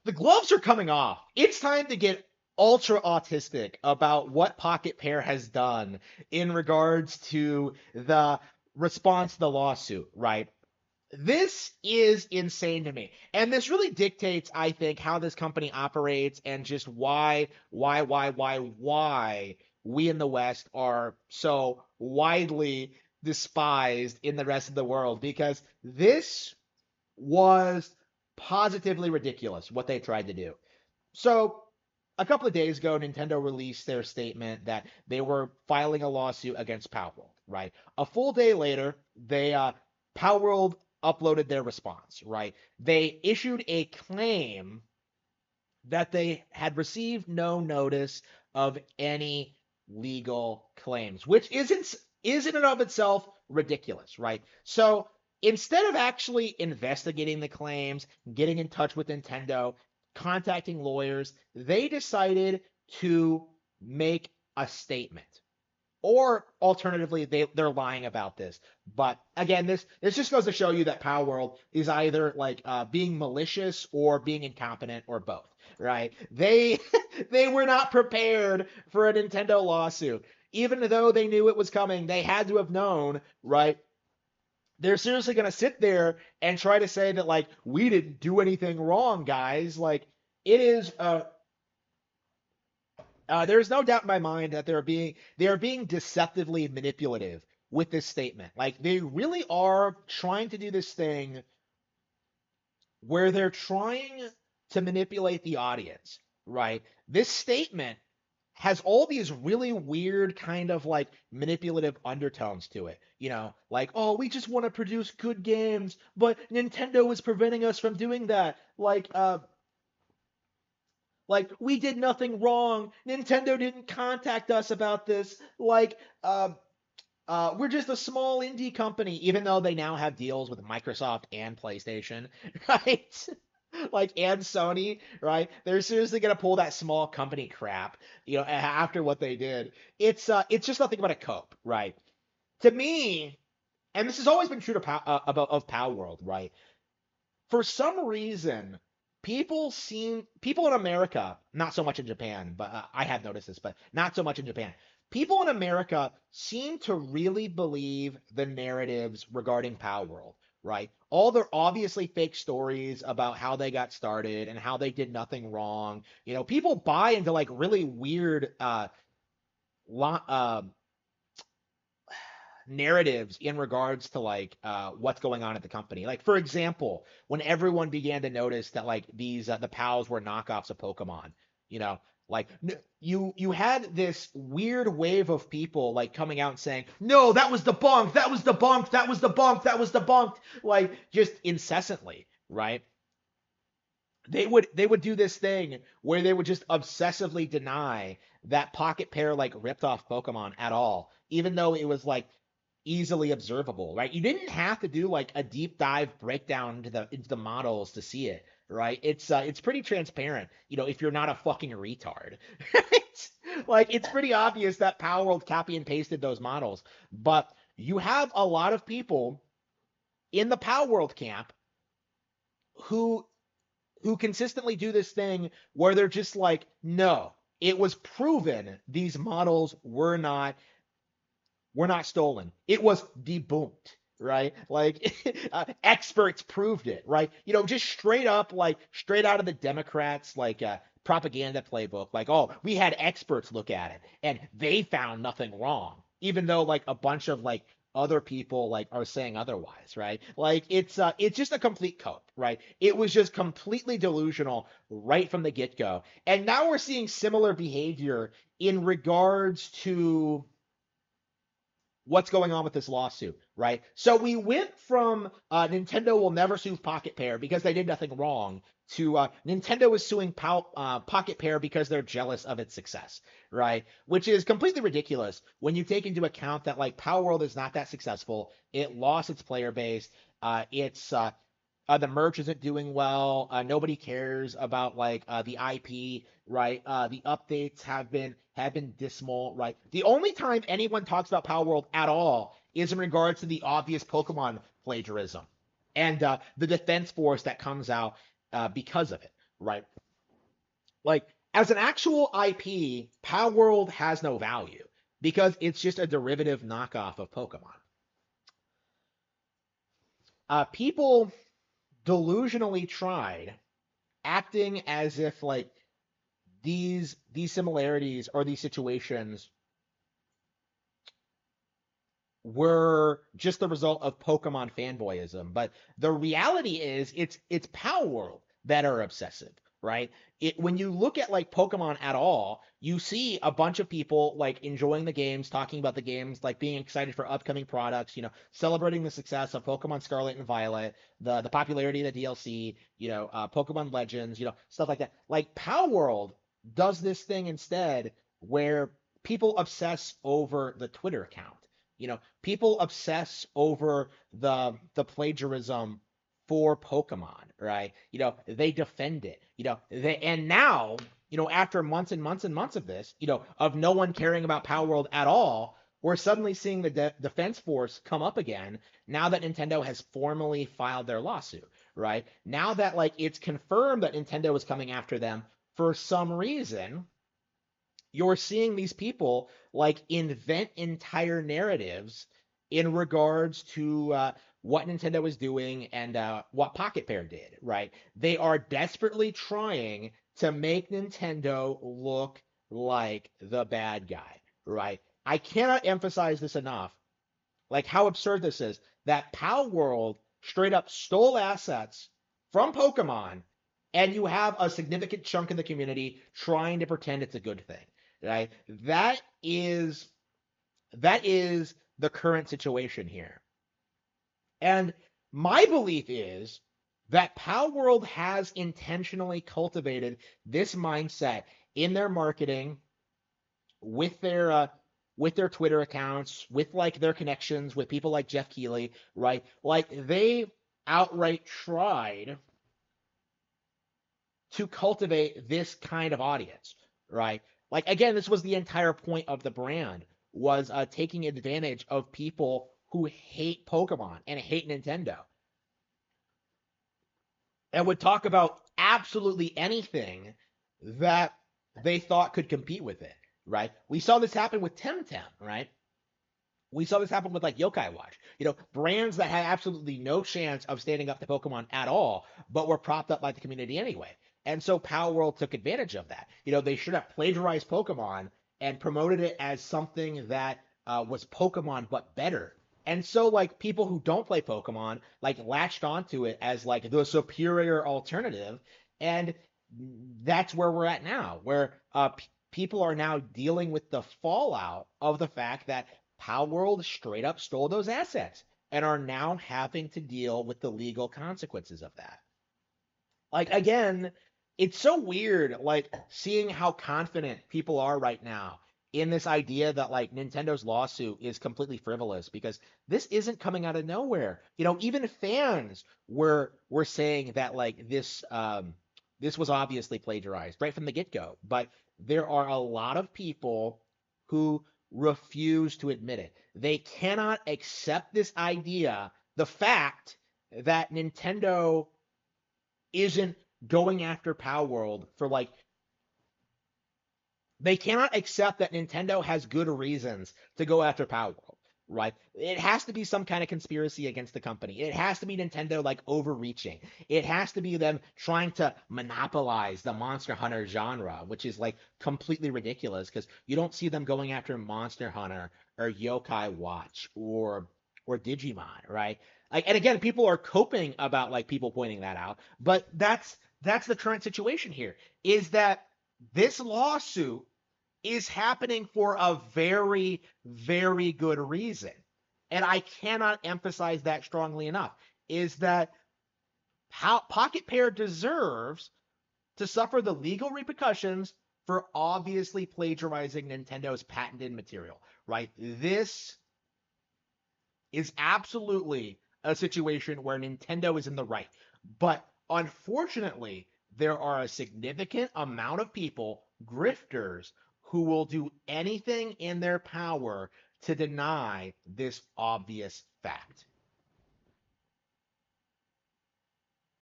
The gloves are coming off. It's time to get ultra autistic about what Pocket Pair has done in regards to the response to the lawsuit, right? This is insane to me. And this really dictates, I think, how this company operates and just why we in the West are so widely despised in the rest of the world because this was positively ridiculous what they tried to do. So, a couple of days ago, Nintendo released their statement that they were filing a lawsuit against Palworld, right? A full day later, Palworld uploaded their response, right? They issued a claim that they had received no notice of any legal claims, which is in and of itself ridiculous, right? So instead of actually investigating the claims, getting in touch with Nintendo, contacting lawyers, they decided to make a statement. Or alternatively, they're lying about this. But again, this just goes to show you that Palworld is either like being malicious or being incompetent or both, right? They they were not prepared for a Nintendo lawsuit, even though they knew it was coming. They had to have known, right? They're seriously gonna sit there and try to say that like we didn't do anything wrong, guys. Like it is there's no doubt in my mind that they are being deceptively manipulative with this statement. Like they really are trying to do this thing where they're trying to manipulate the audience, right? This statement has all these really weird kind of like manipulative undertones to it. Like, oh, we just want to produce good games, but Nintendo is preventing us from doing that. Like we did nothing wrong. Nintendo didn't contact us about this. We're just a small indie company, even though they now have deals with Microsoft and PlayStation, right? Like and Sony, right? They're seriously gonna pull that small company crap, after what they did. It's just nothing but a cope, right? To me, and this has always been true to about of Palworld, right? For some reason, people in America, not so much in Japan, but I have noticed this, but not so much in Japan. People in America seem to really believe the narratives regarding Palworld, right? All the obviously fake stories about how they got started and how they did nothing wrong. People buy into like really weird lo- uh, narratives in regards to like what's going on at the company. Like for example, when everyone began to notice that like these the pals were knockoffs of Pokemon, you know, like you had this weird wave of people like coming out and saying, "No, that was debunked. That was debunked. That was debunked. That was debunked." Like just incessantly, right? They would do this thing where they would just obsessively deny that Pocket Pair like ripped off Pokemon at all, even though it was like easily observable, right? You didn't have to do like a deep dive breakdown into the models to see it, right? It's pretty transparent, if you're not a fucking retard. Right? Like it's pretty obvious that Power World copy and pasted those models, but you have a lot of people in the Power World camp who consistently do this thing where they're just like, no, it was proven these models were not stolen. It was debunked, right? Like experts proved it, right? Just straight up, like straight out of the Democrats, like propaganda playbook. Like, oh, we had experts look at it and they found nothing wrong, even though like a bunch of like other people like are saying otherwise, right? Like it's just a complete cope, right? It was just completely delusional right from the get-go. And now we're seeing similar behavior in regards to what's going on with this lawsuit, right? So we went from Nintendo will never sue Pocket Pair because they did nothing wrong to Nintendo is suing Pocket Pair because they're jealous of its success, right? Which is completely ridiculous when you take into account that like Power World is not that successful. It lost its player base. The merch isn't doing well. Nobody cares about like the IP, right? The updates have been dismal, right? The only time anyone talks about Power World at all is in regards to the obvious Pokemon plagiarism and the defense force that comes out because of it, right? Like as an actual IP, Palworld has no value because it's just a derivative knockoff of Pokemon. People delusionally tried acting as if like these similarities or these situations were just the result of Pokemon fanboyism. But the reality is it's Palworld that are obsessive, right? When you look at like Pokemon at all, you see a bunch of people like enjoying the games, talking about the games, like being excited for upcoming products, celebrating the success of Pokemon Scarlet and Violet, the popularity of the DLC, Pokemon Legends, stuff like that. Like Palworld does this thing instead where people obsess over the Twitter account. People obsess over the plagiarism for Pokemon, right? They defend it. And now, after months and months and months of this, of no one caring about Palworld at all, we're suddenly seeing the defense force come up again now that Nintendo has formally filed their lawsuit, right? Now that like it's confirmed that Nintendo is coming after them for some reason, you're seeing these people like invent entire narratives in regards to what Nintendo is doing and what Pocket Pair did, right? They are desperately trying to make Nintendo look like the bad guy, right? I cannot emphasize this enough, like how absurd this is, that Pal World straight up stole assets from Pokemon, and you have a significant chunk of the community trying to pretend it's a good thing, right? That is the current situation here. And my belief is that Pal World has intentionally cultivated this mindset in their marketing with their Twitter accounts, with like their connections with people like Jeff Keighley, right? Like they outright tried to cultivate this kind of audience, right? Like again, this was the entire point of the brand was taking advantage of people who hate Pokemon and hate Nintendo and would talk about absolutely anything that they thought could compete with it, right? We saw this happen with Temtem, right? We saw this happen with like Yokai Watch. Brands that had absolutely no chance of standing up to Pokemon at all, but were propped up by the community anyway. And so Power World took advantage of that. They should have plagiarized Pokemon and promoted it as something that was Pokemon but better. And so like people who don't play Pokemon like latched onto it as like the superior alternative, and that's where we're at now, where people are now dealing with the fallout of the fact that Palworld straight up stole those assets and are now having to deal with the legal consequences of that. Like again, it's so weird like seeing how confident people are right now in this idea that like Nintendo's lawsuit is completely frivolous because this isn't coming out of nowhere. Even fans were saying that like this was obviously plagiarized right from the get-go, but there are a lot of people who refuse to admit it. They cannot accept this idea, the fact that Nintendo isn't going after Palworld for like they cannot accept that Nintendo has good reasons to go after Palworld, right? It has to be some kind of conspiracy against the company. It has to be Nintendo like overreaching. It has to be them trying to monopolize the Monster Hunter genre, which is like completely ridiculous because you don't see them going after Monster Hunter or Yokai Watch or Digimon, right? Like, and again, people are coping about like people pointing that out, but that's the current situation here. Is that this lawsuit is happening for a very, very good reason. And I cannot emphasize that strongly enough. Is that how Pocket Pair deserves to suffer the legal repercussions for obviously plagiarizing Nintendo's patented material, right? This is absolutely a situation where Nintendo is in the right. But unfortunately, there are a significant amount of people, grifters, who will do anything in their power to deny this obvious fact.